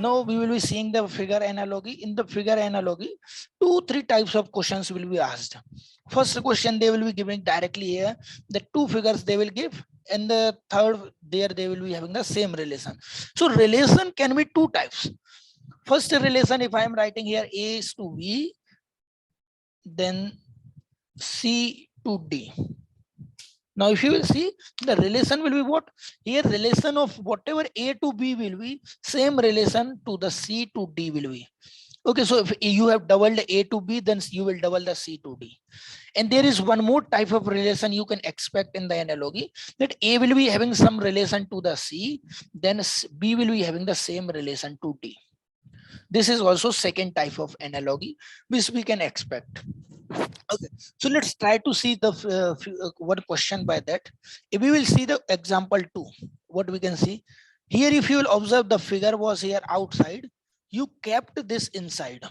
Now we will be seeing the figure analogy. In the figure analogy, 2-3 types of questions will be asked. First question they will be giving directly here. The two figures they will give, and the third there they will be having the same relation. So relation can be two types. First relation, if I am writing here A is to B, then C to D. Now, if you will see, the relation will be what? Here, relation of whatever A to B will be, same relation to the C to D will be. Okay, so if you have doubled A to B, then you will double the C to D. And there is one more type of relation you can expect in the analogy, that A will be having some relation to the C, then B will be having the same relation to D. This is also second type of analogy which we can expect. Okay, so let's try to see the what question by that. If we will see the example 2, what we can see here, if you will observe, the figure was here outside, you kept this inside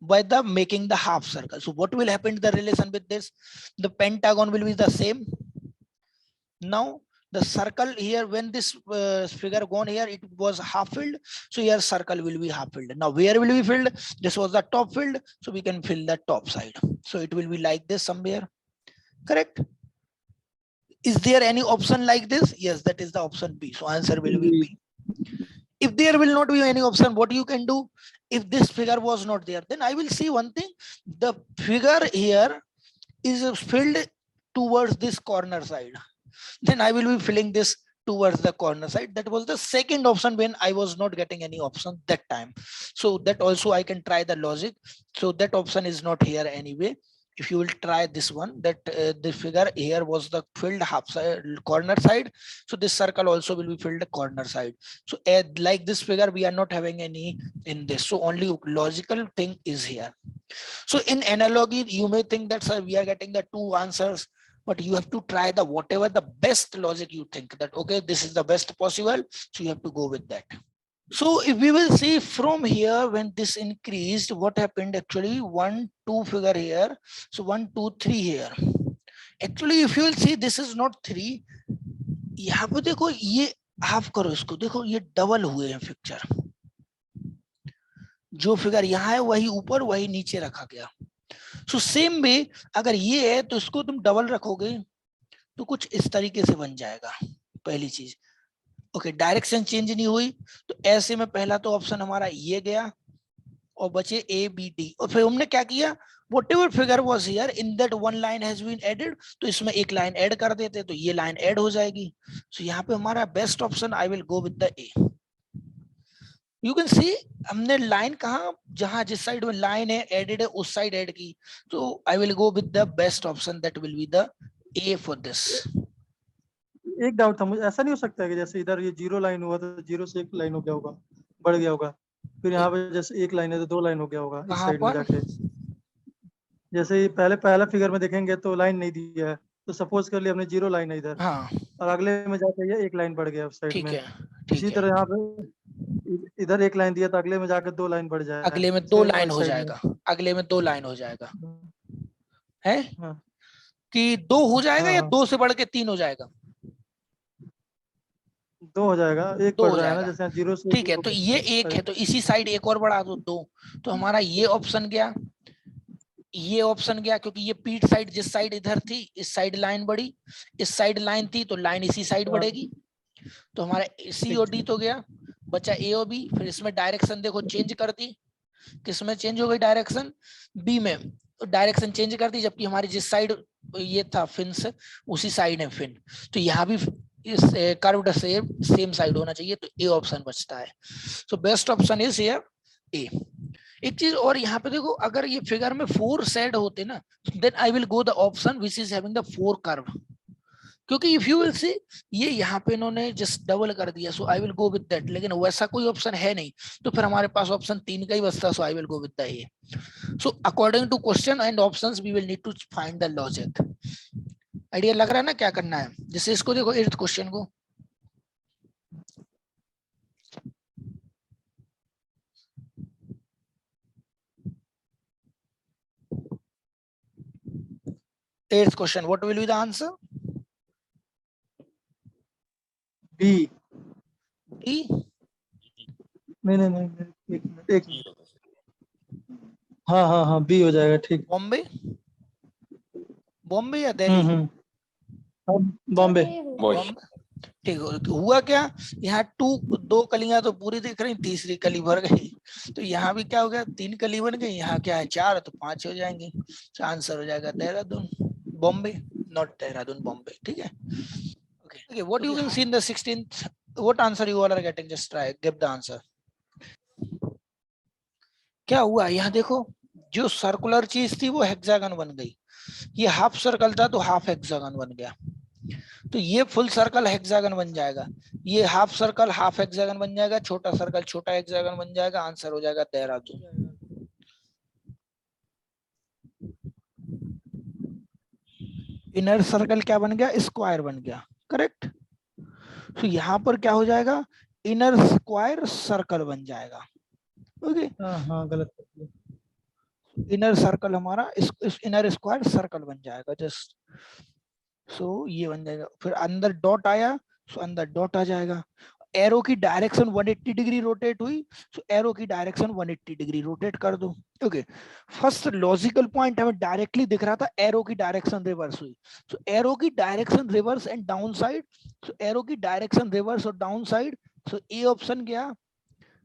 by the making the half circle. So what will happen to the relation with this? The pentagon will be the same. Now the circle here, when this figure gone here, it was half filled, so here circle will be half filled. Now where will be filled? This was the top filled, so we can fill the top side. So it will be like this somewhere, correct? Is there any option like this? Yes, that is the option B. So answer will be B. If there will not be any option, what you can do? If this figure was not there, then I will see one thing. The figure here is filled towards this corner side. Then I will be filling this towards the corner side. That was the second option when I was not getting any option that time. So that also I can try the logic. So that option is not here anyway. If you will try this one, that the figure here was the filled half side, corner side. So this circle also will be filled corner side. So like this figure, we are not having any in this. So only logical thing is here. So in analogy, you may think that, sir, we are getting the two answers, but you have to try the whatever the best logic you think that, okay, this is the best possible. So you have to go with that. So if we will see from here, when this increased, what happened actually? 1, 2 figure here. So 1, 2, 3 here. Actually, if you will see, this is not 3. यहाँ पे देखो, ये half करो इसको, देखो ये double हुए हैं पिक्चर. जो फिगर यहाँ है वही ऊपर वही नीचे रखा गया. सो सेम वे अगर ये है तो इसको तुम डबल रखोगे तो कुछ इस तरीके से बन जाएगा. पहली चीज, ओके, डायरेक्शन चेंज नहीं हुई, तो ऐसे में पहला तो ऑप्शन हमारा ये गया और बचे ए बी डी. और फिर हमने क्या किया, whatever figure was here in that one line has been added, तो इसमें एक लाइन ऐड कर देते तो ये लाइन ऐड हो जाएगी. सो यहाँ पे हमारा best option, I will go with the A. You can see हमने लाइन कहा, जहां जिस साइड में लाइन है एडेड है उस साइड ऐड की. तो आई will go with the best option, that will be the A for this. एक डाउट था मुझे, ऐसा नहीं हो सकता है कि जैसे इधर ये 0 लाइन हुआ तो 0 से 1 लाइन हो गया होगा, बढ़ गया होगा, फिर यहाँ पे जैसे 1 लाइन है तो 2 लाइन हो गया होगा इस साइड में जाके. जैसे पहला फिगर में देखेंगे तो लाइन नहीं दिया है, तो सपोज कर लिया हमने 0 लाइन है इधर, हाँ, और अगले में जाके ये 1 लाइन बढ़ गया उस साइड ठीक में. है. इसी तरह यहाँ पे इधर 1 लाइन दिया तो अगले में जाकर 2 लाइन बढ़ जाएगा, अगले में 2 लाइन हो जाएगा, अगले में 2 लाइन हो जाएगा है कि 2 हो जाएगा या 2 से बढ़ के 3 हो जाएगा. 2 हो जाएगा, एक बढ़ रहा है ना, जैसे 0 से. ठीक है, तो ये 1 है तो इसी साइड एक और बढ़ा दो 2. तो हमारा ये ऑप्शन गया, ये ऑप्शन गया, क्योंकि ये पीठ साइड जिस साइड इधर थी इस साइड लाइन बढ़ी, इस साइड लाइन थी तो लाइन इसी साइड बढ़ेगी. तो हमारा सी और डी तो गया, बचा ए और बी. फिर इसमें डायरेक्शन देखो चेंज कर दी, किसमें चेंज हो गई डायरेक्शन, बी में डायरेक्शन चेंज कर दी, जबकि हमारी जिस साइड ये था फिन से उसी साइड है फिन. तो यहाँ भी इस कर्व्ड सेम साइड होना चाहिए, तो ए ऑप्शन बचता है. So best option is here A. एक चीज और यहाँ पे देखो, अगर ये फिगर में 4 सेड होते ना, then I will go the option which is having the 4 curve. क्योंकि इफ यू विल सी ये यहाँ पे इन्होंने जस्ट डबल कर दिया, so I will go with that. लेकिन वैसा कोई ऑप्शन है नहीं, तो फिर हमारे पास ऑप्शन 3 का ही बचता, so I will go with the A. So according to question and options we will need to find the logic. Idea लग रहा है ना क्या करना है. जैसे इसको देखो 8th क्वेश्चन को, 8th question, what will be the answer? B. D? नहीं, एक मिनट। हाँ, बी हो जाएगा, ठीक। बॉम्बे, बॉम्बे या दिल्ली? हाँ, बॉम्बे। बॉम्बे, ठीक हुआ क्या, यहाँ दो कलियां तो पूरी दिख रही, तीसरी कली भर गई, तो यहाँ भी क्या हो गया, 3 कली बन गई, यहाँ क्या है 4, तो 5 हो जाएंगे, तो आंसर हो जाएगा देहरादून, बॉम्बे, नॉट देहरादून, बॉम्बे, ठीक है। Okay, what you can see in the 16th, what answer you all are getting, just try, give the answer. क्या हुआ यहाँ देखो, जो सर्कुलर चीज थी वो हेक्सागन बन गई, ये हाफ सर्कल था तो हाफ हेक्सागन बन गया, तो ये फुल सर्कल हेक्सागन बन जाएगा, ये हाफ सर्कल हाफ हेक्सागन बन जाएगा, छोटा सर्कल छोटा हेक्सागन बन जाएगा, आंसर हो जाएगा देहरादून। इनर सर्कल क्या बन गया, स्क्वायर बन गया, करेक्ट। तो यहाँ पर क्या हो जाएगा, इनर स्क्वायर सर्कल बन जाएगा, ओके। हाँ, गलत। इनर सर्कल हमारा इनर स्क्वायर सर्कल बन जाएगा, जस्ट सो ये बन जाएगा, फिर अंदर डॉट आया, सो अंदर डॉट आ जाएगा, एरो की डायरेक्शन 180 डिग्री रोटेट हुई, सो एरो की डायरेक्शन 180 डिग्री रोटेट कर दो, ओके। फर्स्ट लॉजिकल पॉइंट हमें डायरेक्टली दिख रहा था, एरो की डायरेक्शन रिवर्स हुई, सो एरो की direction reverse and down side, so arrow की डायरेक्शन रिवर्स और down side, so A option गया,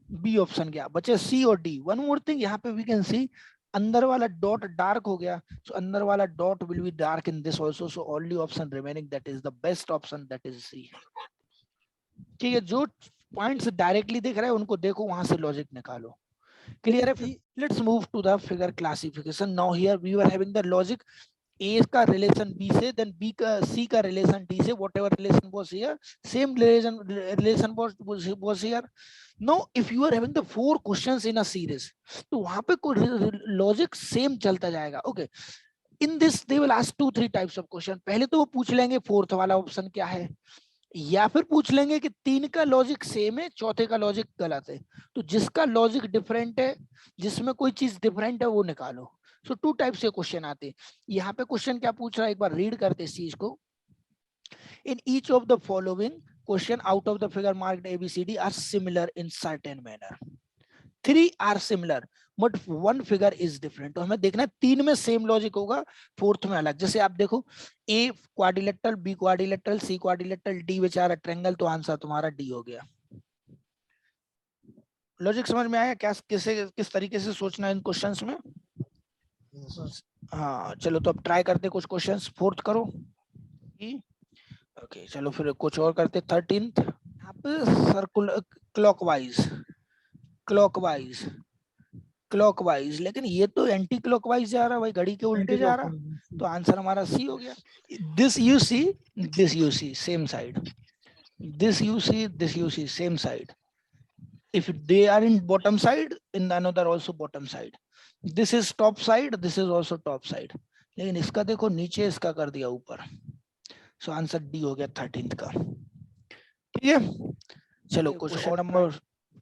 बी ऑप्शन गया, बचे सी और डी। वन मोर थिंग, यहाँ पे वी कैन सी अंदर वाला डॉट डार्क हो गया, सो अंदर वाला dot will be dark in this also, so only option remaining that is the best option, that is C, ठीक है। जो पॉइंट्स डायरेक्टली दिख रहे हैं उनको देखो, वहां से लॉजिक निकालो, क्लियर है। Let's move to the figure classification. Now here we are having the logic, A का रिलेशन बी से, देन बी का सी का रिलेशन डी से, whatever relation was here, same relation was here. No if you are having the 4 questions in a series, तो वहां पे logic same चलता जाएगा, okay. In this they will ask 2-3 types of question, पहले तो वो पूछ लेंगे फोर्थ वाला ऑप्शन क्या है, या फिर पूछ लेंगे कि 3 का लॉजिक सेम है, चौथे का लॉजिक गलत है, तो जिसका लॉजिक डिफरेंट है, जिसमें कोई चीज डिफरेंट है वो निकालो। सो 2 टाइप से क्वेश्चन आते हैं। यहाँ पे क्वेश्चन क्या पूछ रहा है, एक बार रीड करते इस चीज को। In each of the following question out of the figure marked ABCD are similar in certain manner, 3 are similar but 1 figure is different. तो हमें देखना है 3 में सेम लॉजिक होगा, 4th में अलग। जैसे आप देखो, A quadrilateral, B quadrilateral, C quadrilateral, D बेचारा ट्रायंगल, तो आंसर तुम्हारा डी हो गया। लॉजिक समझ में आया क्या, किस तरीके से सोचना है इन क्वेश्चंस में? हाँ चलो, तो अब ट्राई करते कुछ क्वेश्चंस, 4th करो। ओके चलो फिर कुछ और करते, 13th। यहाँ पे सर्कुलर क्लॉकवाइज, क्लॉकवाइज, क्लॉकवाइज, लेकिन ये तो एंटी क्लॉकवाइज जा रहा है भाई, घड़ी के उल्टे जा रहा, तो आंसर हमारा सी हो गया। This you see same side, this you see same side, if they are in bottom side, in another also bottom side, this is top side, this is also top side, लेकिन इसका देखो नीचे, इसका कर दिया ऊपर, सो आंसर डी हो गया 13th का, ठीक है। चलो क्वेश्चन नंबर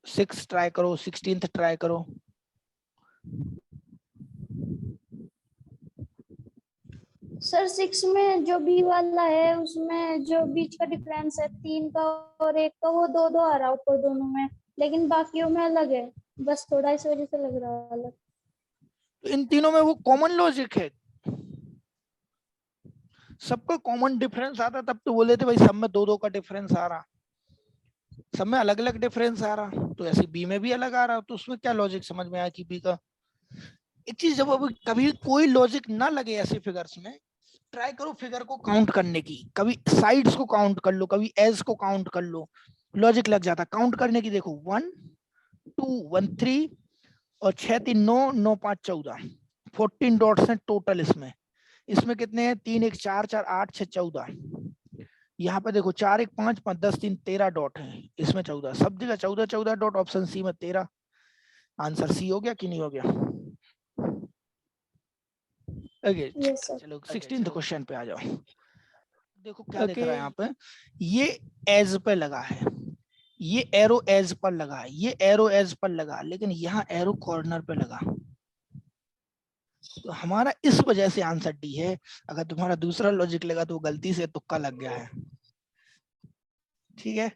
6 ट्राई करो, 16th ट्राई करो। सर 6 में जो बी वाला है उसमें जो बीच का डिफरेंस है 3 का और 1 का, वो 2-2 आ रहा ऊपर दोनों में, लेकिन बाकियों में अलग है, बस थोड़ा इस वजह से लग रहा है अलग। तो इन तीनों में वो कॉमन लॉजिक है, सबका कॉमन डिफरेंस आता तब तो बोले थे भाई सब में 2-2 का डिफरेंस आ रहा, सब में अलग अलग डिफरेंस आ रहा, तो ऐसे बी में भी अलग आ रहा, तो उसमें क्या लॉजिक समझ में आया कि बी का। एक चीज, जब अब कभी कोई लॉजिक ना लगे ऐसे फिगर्स में, ट्राई करो फिगर को काउंट करने की, कभी साइड्स को काउंट कर लो, कभी एज को काउंट कर लो, लॉजिक लग जाता। काउंट करने की देखो, 1 2 1 3 और 6 3 9 9 5 14, 14 डॉट्स हैं टोटल इसमें, इसमें कितने हैं 3 1 4 4 8 6 14, यहाँ पे देखो 4 1 5 5 10 3 13 डॉट है, इसमें 14, सब जगह 14 14 डॉट, ऑप्शन सी में 13, आंसर सी हो गया कि नहीं हो गया? ओके चलो 16th क्वेश्चन पे आ जाओ। देखो क्या दिख रहा है यहाँ पे, ये एज पे लगा है, ये एरो एज पर लगा है, ये एरो एज पर लगा, लेकिन यहाँ एरो कॉर्नर पे लगा, तो हमारा इस वजह से आंसर डी है। अगर तुम्हारा दूसरा लॉजिक लगा तो गलती से तुक्का लग गया है। ठीक है।